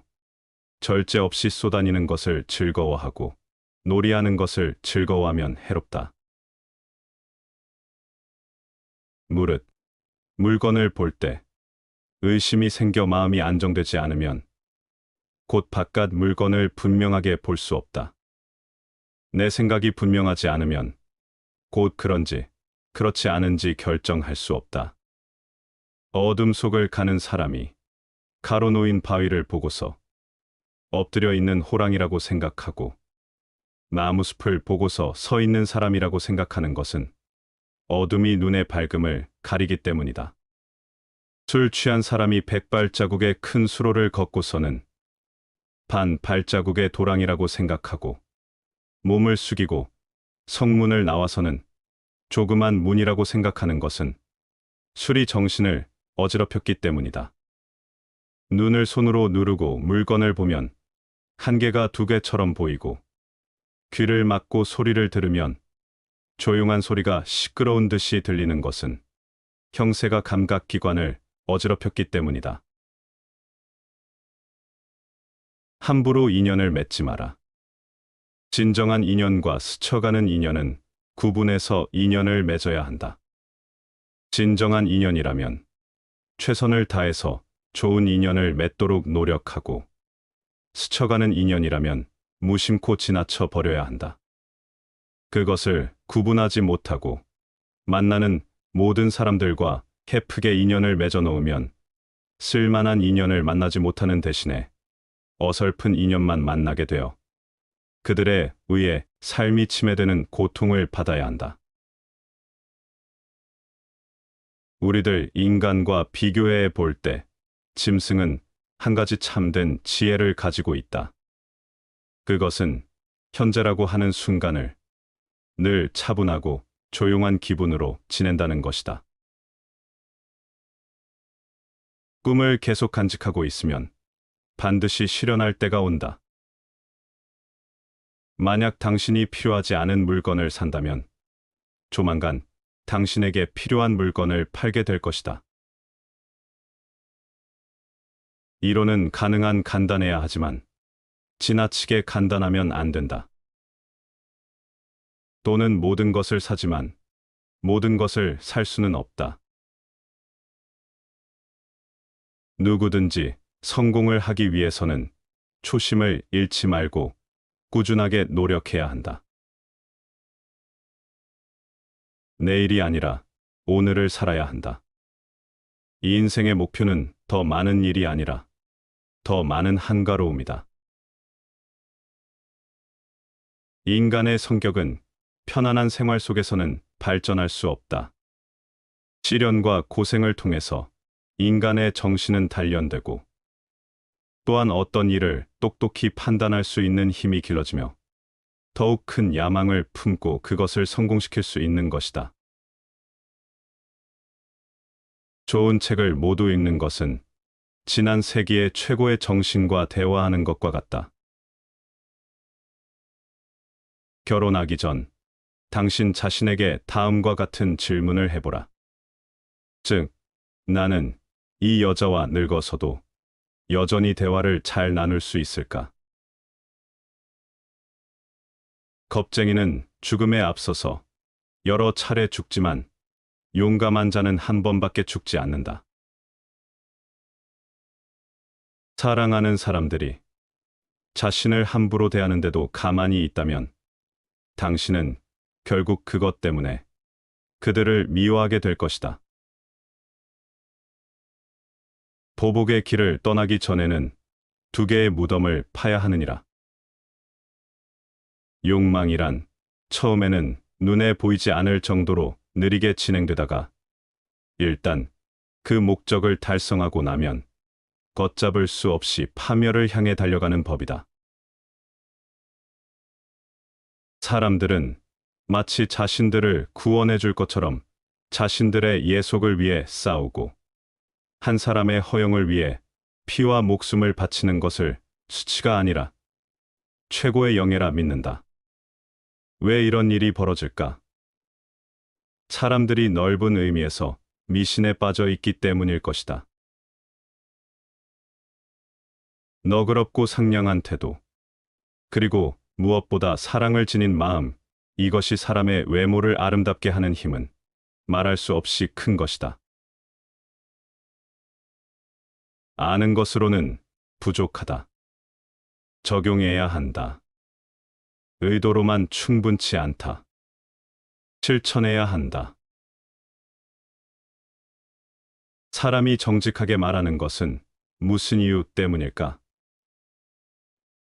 절제 없이 쏘다니는 것을 즐거워하고 놀이하는 것을 즐거워하면 해롭다. 무릇 물건을 볼 때 의심이 생겨 마음이 안정되지 않으면 곧 바깥 물건을 분명하게 볼 수 없다. 내 생각이 분명하지 않으면 곧 그런지 그렇지 않은지 결정할 수 없다. 어둠 속을 가는 사람이 가로놓인 바위를 보고서 엎드려 있는 호랑이라고 생각하고 나무숲을 보고서 서 있는 사람이라고 생각하는 것은 어둠이 눈의 밝음을 가리기 때문이다. 술 취한 사람이 100발자국의 큰 수로를 걷고서는 반 발자국의 도랑이라고 생각하고 몸을 숙이고 성문을 나와서는 조그만 문이라고 생각하는 것은 술이 정신을 어지럽혔기 때문이다. 눈을 손으로 누르고 물건을 보면 한 개가 두 개처럼 보이고 귀를 막고 소리를 들으면 조용한 소리가 시끄러운 듯이 들리는 것은 형세가 감각기관을 어지럽혔기 때문이다. 함부로 인연을 맺지 마라. 진정한 인연과 스쳐가는 인연은 구분해서 인연을 맺어야 한다. 진정한 인연이라면 최선을 다해서 좋은 인연을 맺도록 노력하고 스쳐가는 인연이라면 무심코 지나쳐 버려야 한다. 그것을 구분하지 못하고 만나는 모든 사람들과 헤프게 인연을 맺어 놓으면 쓸만한 인연을 만나지 못하는 대신에 어설픈 인연만 만나게 되어 그들에 의해 삶이 침해되는 고통을 받아야 한다. 우리들 인간과 비교해 볼 때 짐승은 한 가지 참된 지혜를 가지고 있다. 그것은 현재라고 하는 순간을 늘 차분하고 조용한 기분으로 지낸다는 것이다. 꿈을 계속 간직하고 있으면 반드시 실현할 때가 온다. 만약 당신이 필요하지 않은 물건을 산다면 조만간 당신에게 필요한 물건을 팔게 될 것이다. 이론은 가능한 간단해야 하지만 지나치게 간단하면 안 된다. 돈은 모든 것을 사지만 모든 것을 살 수는 없다. 누구든지 성공을 하기 위해서는 초심을 잃지 말고 꾸준하게 노력해야 한다. 내일이 아니라 오늘을 살아야 한다. 이 인생의 목표는 더 많은 일이 아니라 더 많은 한가로움이다. 인간의 성격은 편안한 생활 속에서는 발전할 수 없다. 시련과 고생을 통해서 인간의 정신은 단련되고 또한 어떤 일을 똑똑히 판단할 수 있는 힘이 길러지며 더욱 큰 야망을 품고 그것을 성공시킬 수 있는 것이다. 좋은 책을 모두 읽는 것은 지난 세기의 최고의 정신과 대화하는 것과 같다. 결혼하기 전 당신 자신에게 다음과 같은 질문을 해보라. 즉, 나는 이 여자와 늙어서도 여전히 대화를 잘 나눌 수 있을까? 겁쟁이는 죽음에 앞서서 여러 차례 죽지만 용감한 자는 한 번밖에 죽지 않는다. 사랑하는 사람들이 자신을 함부로 대하는데도 가만히 있다면 당신은 결국 그것 때문에 그들을 미워하게 될 것이다. 보복의 길을 떠나기 전에는 두 개의 무덤을 파야 하느니라. 욕망이란 처음에는 눈에 보이지 않을 정도로 느리게 진행되다가 일단 그 목적을 달성하고 나면 걷잡을 수 없이 파멸을 향해 달려가는 법이다. 사람들은 마치 자신들을 구원해 줄 것처럼 자신들의 예속을 위해 싸우고 한 사람의 허영을 위해 피와 목숨을 바치는 것을 수치가 아니라 최고의 영예라 믿는다. 왜 이런 일이 벌어질까? 사람들이 넓은 의미에서 미신에 빠져 있기 때문일 것이다. 너그럽고 상냥한 태도, 그리고 무엇보다 사랑을 지닌 마음, 이것이 사람의 외모를 아름답게 하는 힘은 말할 수 없이 큰 것이다. 아는 것으로는 부족하다. 적용해야 한다. 의도로만 충분치 않다. 실천해야 한다. 사람이 정직하게 말하는 것은 무슨 이유 때문일까?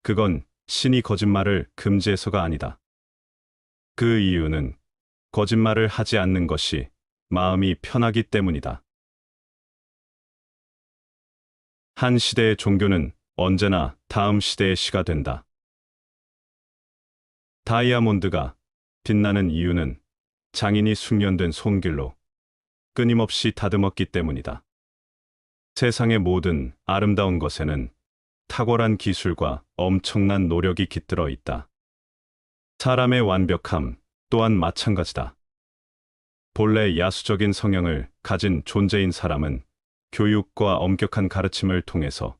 그건 신이 거짓말을 금지해서가 아니다. 그 이유는 거짓말을 하지 않는 것이 마음이 편하기 때문이다. 한 시대의 종교는 언제나 다음 시대의 시가 된다. 다이아몬드가 빛나는 이유는 장인이 숙련된 손길로 끊임없이 다듬었기 때문이다. 세상의 모든 아름다운 것에는 탁월한 기술과 엄청난 노력이 깃들어 있다. 사람의 완벽함 또한 마찬가지다. 본래 야수적인 성향을 가진 존재인 사람은 교육과 엄격한 가르침을 통해서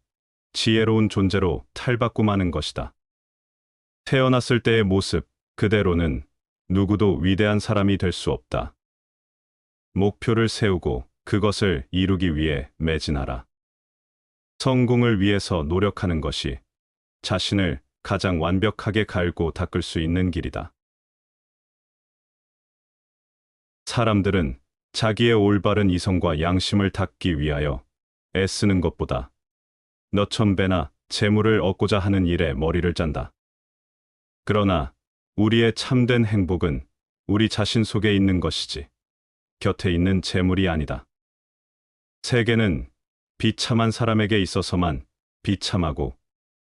지혜로운 존재로 탈바꿈하는 것이다. 태어났을 때의 모습 그대로는 누구도 위대한 사람이 될 수 없다. 목표를 세우고 그것을 이루기 위해 매진하라. 성공을 위해서 노력하는 것이 자신을 가장 완벽하게 갈고 닦을 수 있는 길이다. 사람들은 자기의 올바른 이성과 양심을 닦기 위하여 애쓰는 것보다 몇천 배나 재물을 얻고자 하는 일에 머리를 짠다. 그러나 우리의 참된 행복은 우리 자신 속에 있는 것이지 곁에 있는 재물이 아니다. 세계는 비참한 사람에게 있어서만 비참하고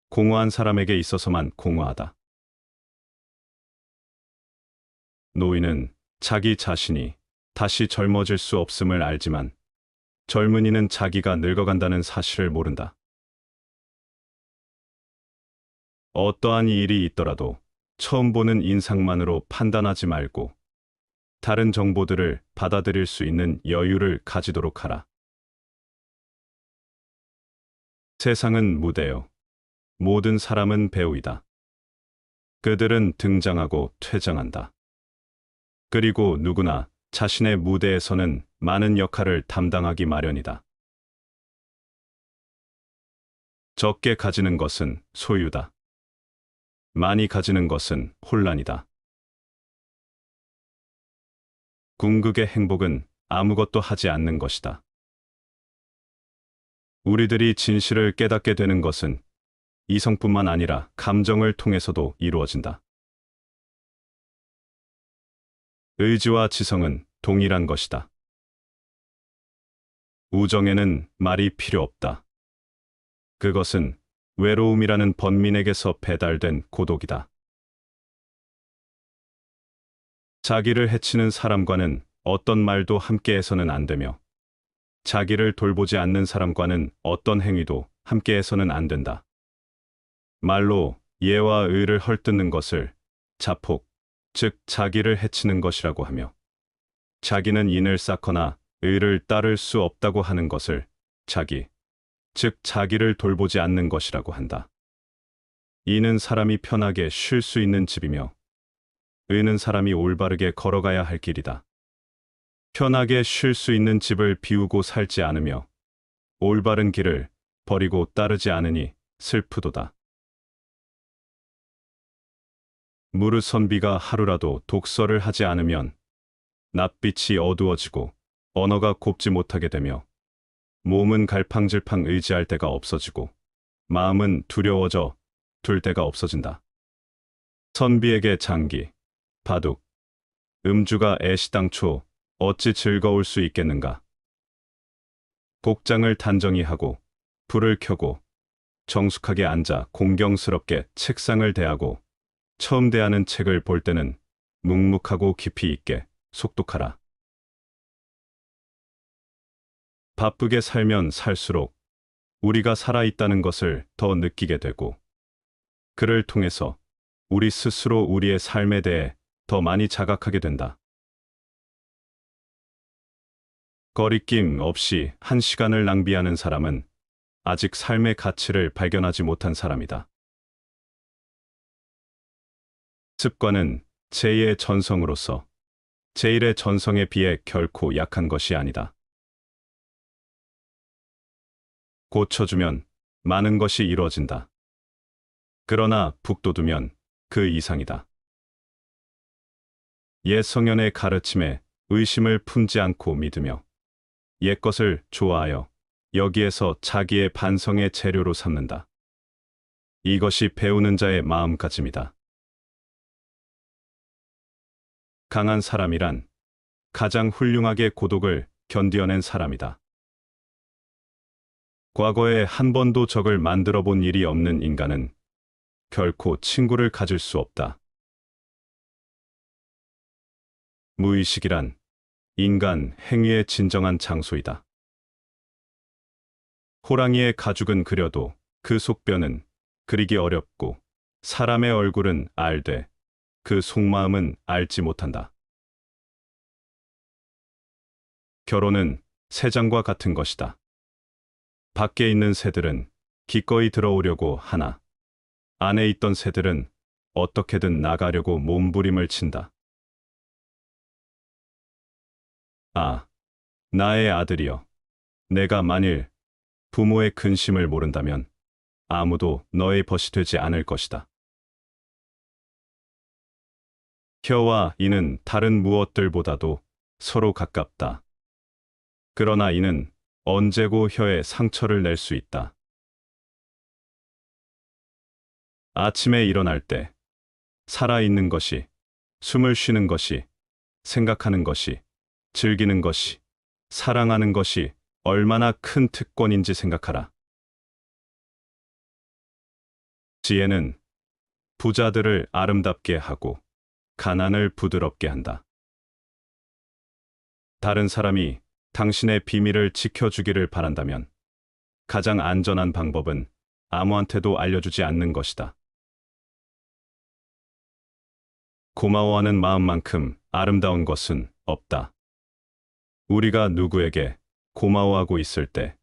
공허한 사람에게 있어서만 공허하다. 노인은 자기 자신이 다시 젊어질 수 없음을 알지만 젊은이는 자기가 늙어간다는 사실을 모른다. 어떠한 일이 있더라도 처음 보는 인상만으로 판단하지 말고 다른 정보들을 받아들일 수 있는 여유를 가지도록 하라. 세상은 무대요. 모든 사람은 배우이다. 그들은 등장하고 퇴장한다. 그리고 누구나 자신의 무대에서는 많은 역할을 담당하기 마련이다. 적게 가지는 것은 소유다. 많이 가지는 것은 혼란이다. 궁극의 행복은 아무것도 하지 않는 것이다. 우리들이 진실을 깨닫게 되는 것은 이성뿐만 아니라 감정을 통해서도 이루어진다. 의지와 지성은 동일한 것이다. 우정에는 말이 필요 없다. 그것은 외로움이라는 번민에게서 배달된 고독이다. 자기를 해치는 사람과는 어떤 말도 함께해서는 안 되며 자기를 돌보지 않는 사람과는 어떤 행위도 함께해서는 안 된다. 말로 예와 의를 헐뜯는 것을 자폭, 즉 자기를 해치는 것이라고 하며 자기는 인을 쌓거나 의를 따를 수 없다고 하는 것을 자기, 즉 자기를 돌보지 않는 것이라고 한다. 이는 사람이 편하게 쉴 수 있는 집이며 의는 사람이 올바르게 걸어가야 할 길이다. 편하게 쉴 수 있는 집을 비우고 살지 않으며 올바른 길을 버리고 따르지 않으니 슬프도다. 무르 선비가 하루라도 독서를 하지 않으면 낯빛이 어두워지고 언어가 곱지 못하게 되며 몸은 갈팡질팡 의지할 데가 없어지고 마음은 두려워져 둘 데가 없어진다. 선비에게 장기, 바둑, 음주가 애시당초 어찌 즐거울 수 있겠는가. 곡장을 단정히 하고 불을 켜고 정숙하게 앉아 공경스럽게 책상을 대하고 처음 대하는 책을 볼 때는 묵묵하고 깊이 있게 속독하라. 바쁘게 살면 살수록 우리가 살아있다는 것을 더 느끼게 되고 그를 통해서 우리 스스로 우리의 삶에 대해 더 많이 자각하게 된다. 거리낌 없이 한 시간을 낭비하는 사람은 아직 삶의 가치를 발견하지 못한 사람이다. 습관은 제2의 전성으로서 제1의 전성에 비해 결코 약한 것이 아니다. 고쳐주면 많은 것이 이루어진다. 그러나 북돋우면 그 이상이다. 옛 성현의 가르침에 의심을 품지 않고 믿으며 옛것을 좋아하여 여기에서 자기의 반성의 재료로 삼는다. 이것이 배우는 자의 마음가짐이다. 강한 사람이란 가장 훌륭하게 고독을 견디어낸 사람이다. 과거에 한 번도 적을 만들어 본 일이 없는 인간은 결코 친구를 가질 수 없다. 무의식이란 인간 행위의 진정한 장소이다. 호랑이의 가죽은 그려도 그 속뼈는 그리기 어렵고 사람의 얼굴은 알되 그 속마음은 알지 못한다. 결혼은 새장과 같은 것이다. 밖에 있는 새들은 기꺼이 들어오려고 하나 안에 있던 새들은 어떻게든 나가려고 몸부림을 친다. 아, 나의 아들이여, 내가 만일 부모의 근심을 모른다면 아무도 너의 벗이 되지 않을 것이다. 혀와 이는 다른 무엇들보다도 서로 가깝다. 그러나 이는 언제고 혀에 상처를 낼 수 있다. 아침에 일어날 때 살아있는 것이, 숨을 쉬는 것이, 생각하는 것이, 즐기는 것이, 사랑하는 것이 얼마나 큰 특권인지 생각하라. 지혜는 부자들을 아름답게 하고 가난을 부드럽게 한다. 다른 사람이 당신의 비밀을 지켜주기를 바란다면 가장 안전한 방법은 아무한테도 알려주지 않는 것이다. 고마워하는 마음만큼 아름다운 것은 없다. 우리가 누구에게 고마워하고 있을 때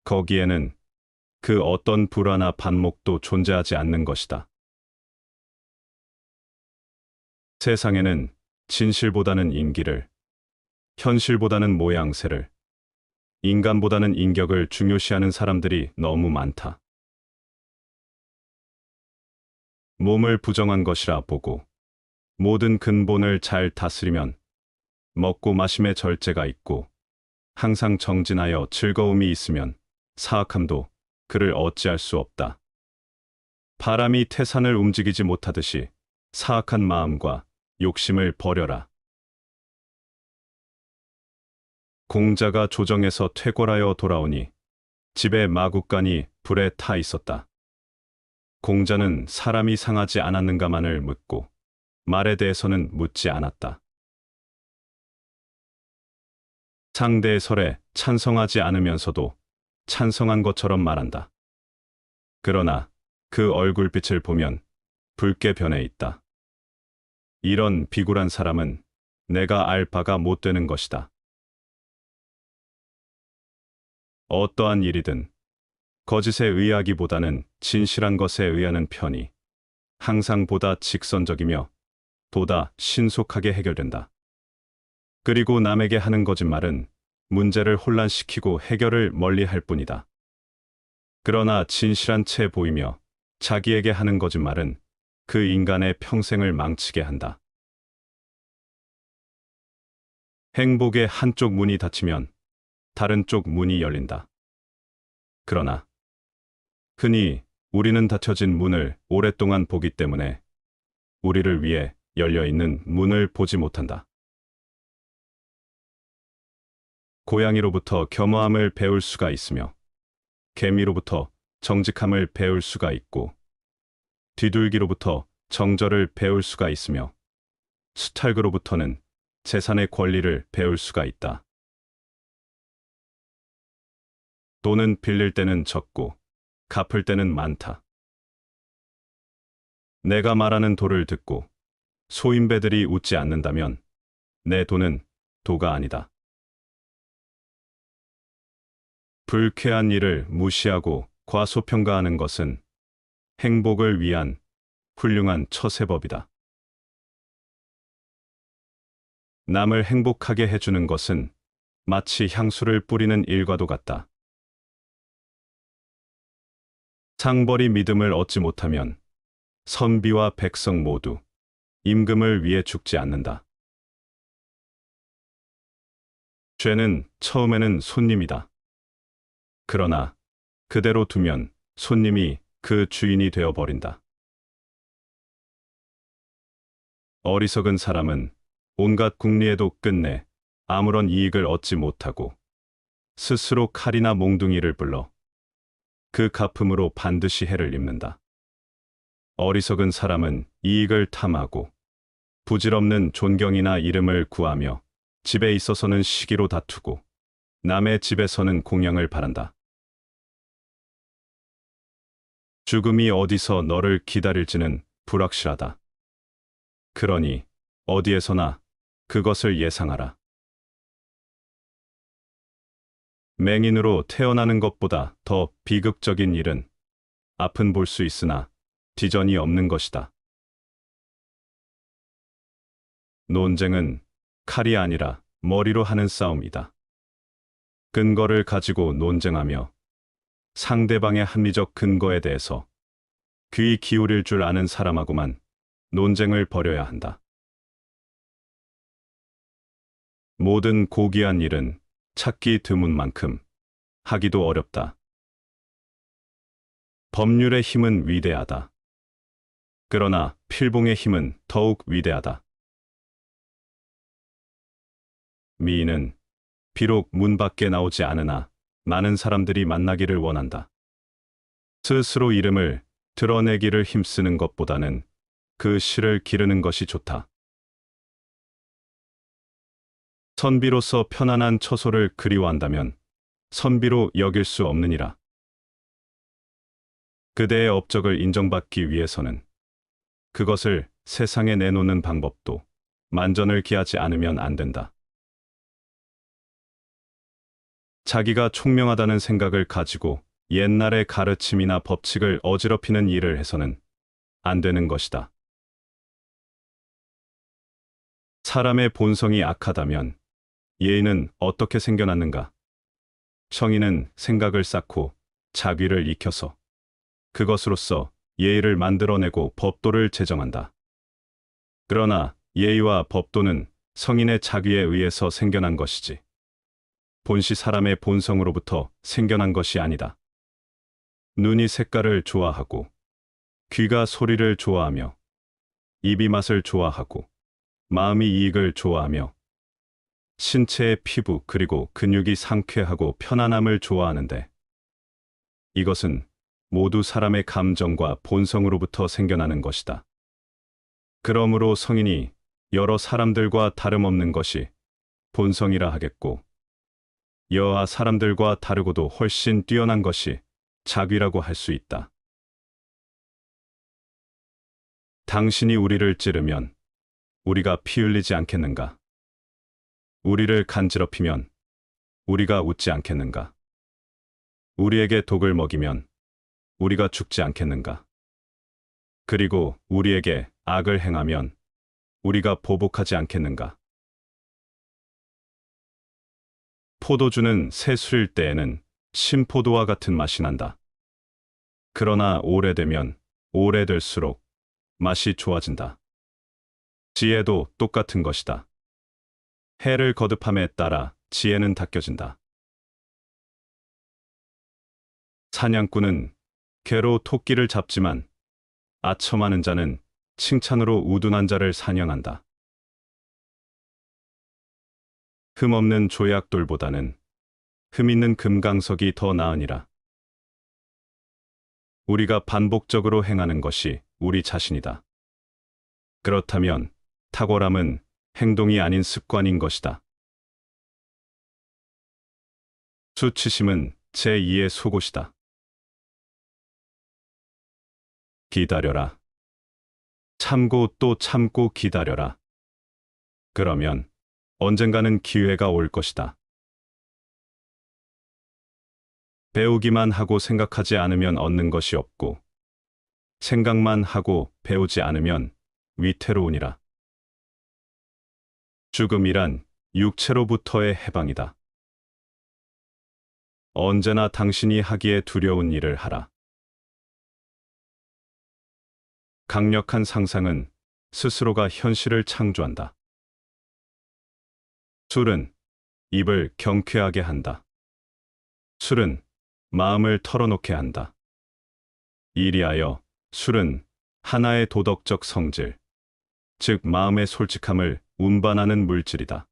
거기에는 그 어떤 불화나 반목도 존재하지 않는 것이다. 세상에는 진실보다는 인기를, 현실보다는 모양새를, 인간보다는 인격을 중요시하는 사람들이 너무 많다. 몸을 부정한 것이라 보고 모든 근본을 잘 다스리면 먹고 마심에 절제가 있고 항상 정진하여 즐거움이 있으면 사악함도 그를 어찌할 수 없다. 바람이 태산을 움직이지 못하듯이 사악한 마음과 욕심을 버려라. 공자가 조정에서 퇴골하여 돌아오니 집에 마구간이 불에 타 있었다. 공자는 사람이 상하지 않았는가만을 묻고 말에 대해서는 묻지 않았다. 상대의 설에 찬성하지 않으면서도 찬성한 것처럼 말한다. 그러나 그 얼굴빛을 보면 붉게 변해 있다. 이런 비굴한 사람은 내가 알 바가 못 되는 것이다. 어떠한 일이든 거짓에 의하기보다는 진실한 것에 의하는 편이 항상 보다 직선적이며 보다 신속하게 해결된다. 그리고 남에게 하는 거짓말은 문제를 혼란시키고 해결을 멀리할 뿐이다. 그러나 진실한 채 보이며 자기에게 하는 거짓말은 그 인간의 평생을 망치게 한다. 행복의 한쪽 문이 닫히면 다른 쪽 문이 열린다. 그러나 흔히 우리는 닫혀진 문을 오랫동안 보기 때문에 우리를 위해 열려있는 문을 보지 못한다. 고양이로부터 겸허함을 배울 수가 있으며 개미로부터 정직함을 배울 수가 있고 뒤둘기로부터 정절을 배울 수가 있으며 수탈그로부터는 재산의 권리를 배울 수가 있다. 돈은 빌릴 때는 적고 갚을 때는 많다. 내가 말하는 도를 듣고 소인배들이 웃지 않는다면 내 도는 도가 아니다. 불쾌한 일을 무시하고 과소평가하는 것은 행복을 위한 훌륭한 처세법이다. 남을 행복하게 해주는 것은 마치 향수를 뿌리는 일과도 같다. 상벌이 믿음을 얻지 못하면 선비와 백성 모두 임금을 위해 죽지 않는다. 죄는 처음에는 손님이다. 그러나 그대로 두면 손님이 그 주인이 되어버린다. 어리석은 사람은 온갖 궁리에도 끝내 아무런 이익을 얻지 못하고 스스로 칼이나 몽둥이를 불러 그 갚음으로 반드시 해를 입는다. 어리석은 사람은 이익을 탐하고 부질없는 존경이나 이름을 구하며 집에 있어서는 시기로 다투고 남의 집에서는 공양을 바란다. 죽음이 어디서 너를 기다릴지는 불확실하다. 그러니 어디에서나 그것을 예상하라. 맹인으로 태어나는 것보다 더 비극적인 일은 앞은 볼 수 있으나 뒤전이 없는 것이다. 논쟁은 칼이 아니라 머리로 하는 싸움이다. 근거를 가지고 논쟁하며 상대방의 합리적 근거에 대해서 귀 기울일 줄 아는 사람하고만 논쟁을 벌여야 한다. 모든 고귀한 일은 찾기 드문 만큼 하기도 어렵다. 법률의 힘은 위대하다. 그러나 필봉의 힘은 더욱 위대하다. 미인은 비록 문 밖에 나오지 않으나 많은 사람들이 만나기를 원한다. 스스로 이름을 드러내기를 힘쓰는 것보다는 그 실을 기르는 것이 좋다. 선비로서 편안한 처소를 그리워한다면 선비로 여길 수 없느니라. 그대의 업적을 인정받기 위해서는 그것을 세상에 내놓는 방법도 만전을 기하지 않으면 안 된다. 자기가 총명하다는 생각을 가지고 옛날의 가르침이나 법칙을 어지럽히는 일을 해서는 안 되는 것이다. 사람의 본성이 악하다면 예의는 어떻게 생겨났는가? 청인은 생각을 쌓고 자귀를 익혀서 그것으로서 예의를 만들어내고 법도를 제정한다. 그러나 예의와 법도는 성인의 자귀에 의해서 생겨난 것이지 본시 사람의 본성으로부터 생겨난 것이 아니다. 눈이 색깔을 좋아하고 귀가 소리를 좋아하며 입이 맛을 좋아하고 마음이 이익을 좋아하며 신체의 피부 그리고 근육이 상쾌하고 편안함을 좋아하는데 이것은 모두 사람의 감정과 본성으로부터 생겨나는 것이다. 그러므로 성인이 여러 사람들과 다름없는 것이 본성이라 하겠고 여하 사람들과 다르고도 훨씬 뛰어난 것이 자귀라고 할 수 있다. 당신이 우리를 찌르면 우리가 피 흘리지 않겠는가? 우리를 간지럽히면 우리가 웃지 않겠는가? 우리에게 독을 먹이면 우리가 죽지 않겠는가? 그리고 우리에게 악을 행하면 우리가 보복하지 않겠는가? 포도주는 새 술일 때에는 신포도와 같은 맛이 난다. 그러나 오래되면 오래될수록 맛이 좋아진다. 지혜도 똑같은 것이다. 해를 거듭함에 따라 지혜는 닦여진다. 사냥꾼은 개로 토끼를 잡지만 아첨하는 자는 칭찬으로 우둔한 자를 사냥한다. 흠 없는 조약돌보다는 흠 있는 금강석이 더 나으니라. 우리가 반복적으로 행하는 것이 우리 자신이다. 그렇다면 탁월함은 행동이 아닌 습관인 것이다. 수치심은 제2의 속옷이다. 기다려라. 참고 또 참고 기다려라. 그러면 언젠가는 기회가 올 것이다. 배우기만 하고 생각하지 않으면 얻는 것이 없고 생각만 하고 배우지 않으면 위태로우니라. 죽음이란 육체로부터의 해방이다. 언제나 당신이 하기에 두려운 일을 하라. 강력한 상상은 스스로가 현실을 창조한다. 술은 입을 경쾌하게 한다. 술은 마음을 털어놓게 한다. 이리하여 술은 하나의 도덕적 성질, 즉 마음의 솔직함을 운반하는 물질이다.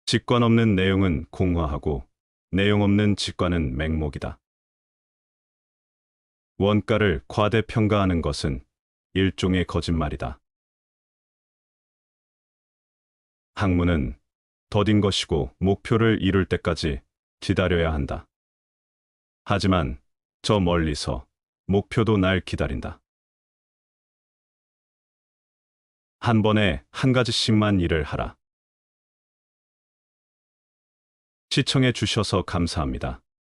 직관 없는 내용은 공허하고 내용 없는 직관은 맹목이다. 원가를 과대평가하는 것은 일종의 거짓말이다. 학문은 더딘 것이고 목표를 이룰 때까지 기다려야 한다. 하지만 저 멀리서 목표도 날 기다린다. 한 번에 한 가지씩만 일을 하라. 시청해 주셔서 감사합니다.